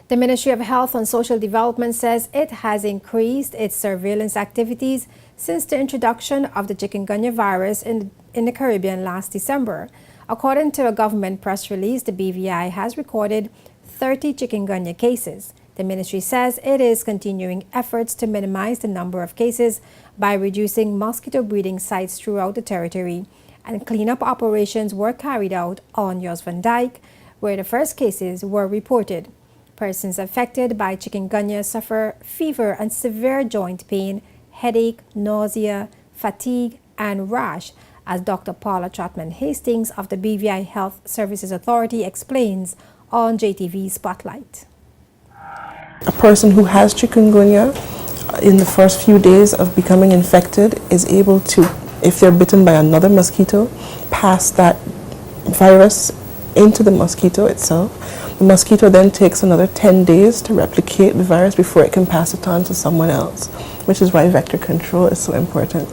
The Ministry of Health and Social Development says it has increased its surveillance activities since the introduction of the Chikungunya virus in the Caribbean last December. According to a government press release, the BVI has recorded 30 Chikungunya cases. The ministry says it is continuing efforts to minimize the number of cases by reducing mosquito breeding sites throughout the territory, and cleanup operations were carried out on Jos van Dyke, where the first cases were reported. Persons affected by Chikungunya suffer fever and severe joint pain, headache, nausea, fatigue, and rash, as Dr. Paula Trotman Hastings of the BVI Health Services Authority explains on JTV Spotlight. A person who has chikungunya in the first few days of becoming infected is able to, if they're bitten by another mosquito, pass that virus into the mosquito itself. The mosquito then takes another 10 days to replicate the virus before it can pass it on to someone else, which is why vector control is so important.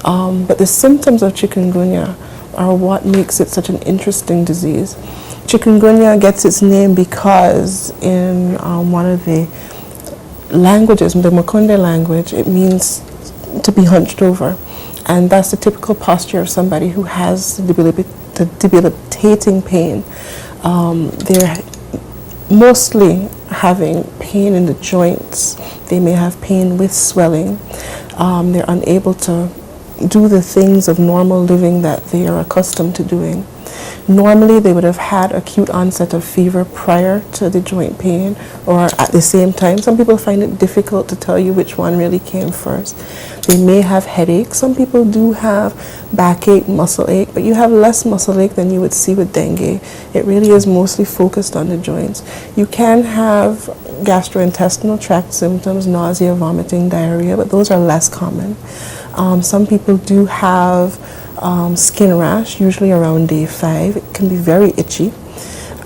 But the symptoms of chikungunya are what makes it such an interesting disease. Chikungunya gets its name because in one of the languages, the Makonde language, it means to be hunched over. And that's the typical posture of somebody who has debilitating pain. They're mostly having pain in the joints. They may have pain with swelling. They're unable to do the things of normal living that they are accustomed to doing. Normally, they would have had acute onset of fever prior to the joint pain or at the same time. Some people find it difficult to tell you which one really came first. They may have headache. Some people do have backache, muscle ache, but you have less muscle ache than you would see with dengue. It really is mostly focused on the joints. You can have gastrointestinal tract symptoms, nausea, vomiting, diarrhea, but those are less common. Some people do have skin rash, usually around day 5. It can be very itchy.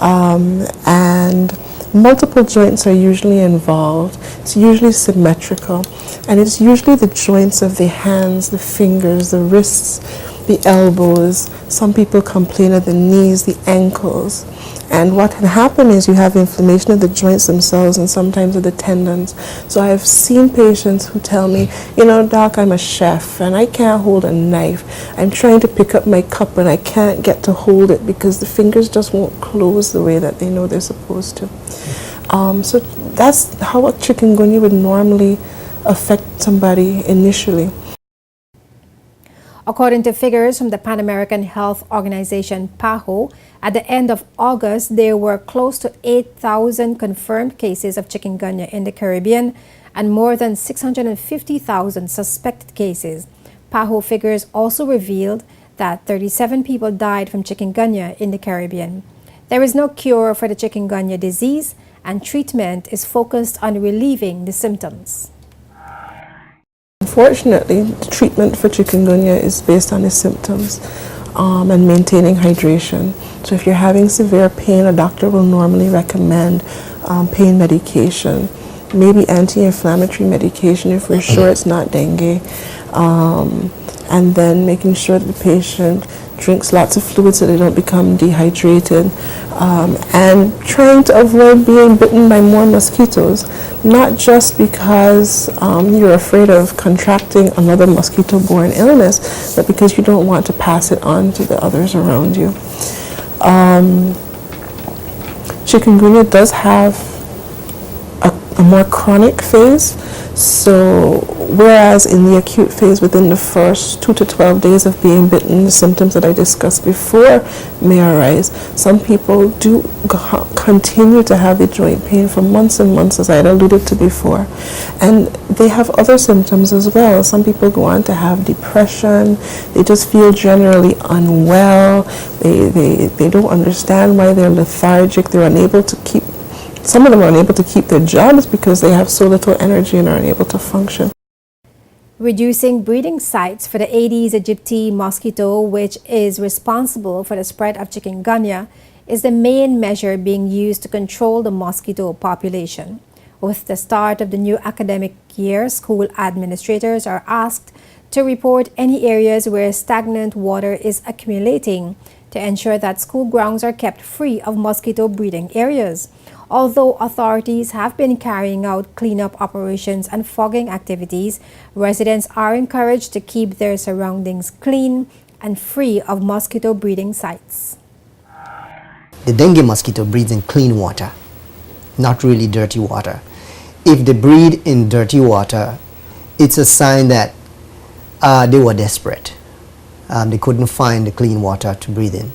And multiple joints are usually involved. It's usually symmetrical. And it's usually the joints of the hands, the fingers, the wrists, the elbows. Some people complain of the knees, the ankles. And what can happen is you have inflammation of the joints themselves and sometimes of the tendons. So I've seen patients who tell me, you know, doc, I'm a chef and I can't hold a knife. I'm trying to pick up my cup and I can't get to hold it because the fingers just won't close the way that they know they're supposed to. So that's how a chikungunya would normally affect somebody initially. According to figures from the Pan American Health Organization, PAHO, at the end of August, there were close to 8,000 confirmed cases of chikungunya in the Caribbean and more than 650,000 suspected cases. PAHO figures also revealed that 37 people died from chikungunya in the Caribbean. There is no cure for the chikungunya disease, and treatment is focused on relieving the symptoms. Unfortunately, the treatment for chikungunya is based on the symptoms and maintaining hydration. So if you're having severe pain, a doctor will normally recommend pain medication, maybe anti-inflammatory medication if we're sure it's not dengue, and then making sure that the patient drinks lots of fluids so they don't become dehydrated, and trying to avoid being bitten by more mosquitoes, not just because you're afraid of contracting another mosquito-borne illness, but because you don't want to pass it on to the others around you. Chikungunya does have a more chronic phase. So whereas in the acute phase, within the first 2 to 12 days of being bitten, the symptoms that I discussed before may arise. Some people do continue to have the joint pain for months and months, as I had alluded to before. And they have other symptoms as well. Some people go on to have depression. They just feel generally unwell. They don't understand why they're lethargic. They're unable to keep Some of them are unable to keep their jobs because they have so little energy and are unable to function. Reducing breeding sites for the Aedes aegypti mosquito, which is responsible for the spread of chikungunya, is the main measure being used to control the mosquito population. With the start of the new academic year, school administrators are asked to report any areas where stagnant water is accumulating to ensure that school grounds are kept free of mosquito breeding areas. Although authorities have been carrying out cleanup operations and fogging activities, residents are encouraged to keep their surroundings clean and free of mosquito breeding sites. The dengue mosquito breeds in clean water, not really dirty water. If they breed in dirty water, it's a sign that they were desperate. They couldn't find the clean water to breathe in.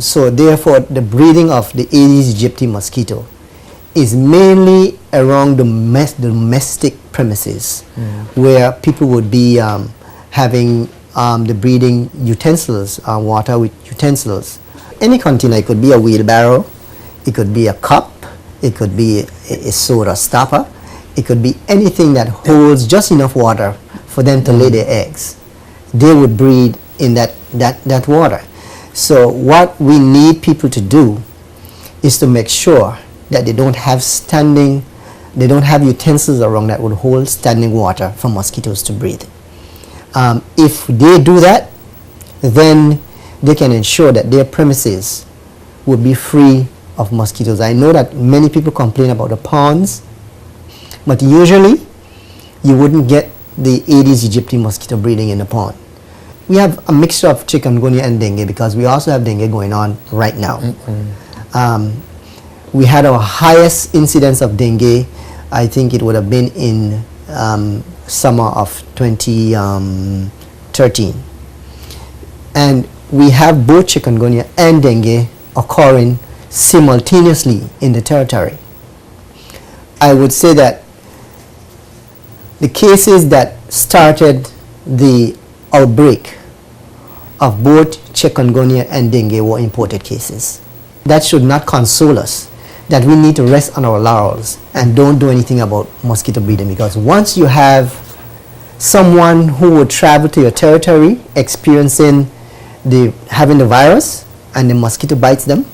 So therefore, the breeding of the Aedes aegypti mosquito is mainly around the domestic premises, where people would be having the breeding utensils, water with utensils. Any container, it could be a wheelbarrow, it could be a cup, it could be a soda stopper, it could be anything that holds just enough water for them to lay their eggs. They would breed in that water. So what we need people to do is to make sure that they don't have utensils around that would hold standing water for mosquitoes to breathe. If they do that, then they can ensure that their premises will be free of mosquitoes. I know that many people complain about the ponds, but usually you wouldn't get the Aedes aegypti mosquito breeding in the pond. We have a mixture of chikungunya and dengue because we also have dengue going on right now. We had our highest incidence of dengue, I think it would have been in summer of 2013. And we have both chikungunya and dengue occurring simultaneously in the territory. I would say that the cases that started the outbreak of both chikungunya and dengue were imported cases. That should not console us that we need to rest on our laurels and don't do anything about mosquito breeding, because once you have someone who would travel to your territory experiencing having the virus and the mosquito bites them,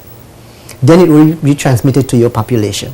then it will be transmitted to your population.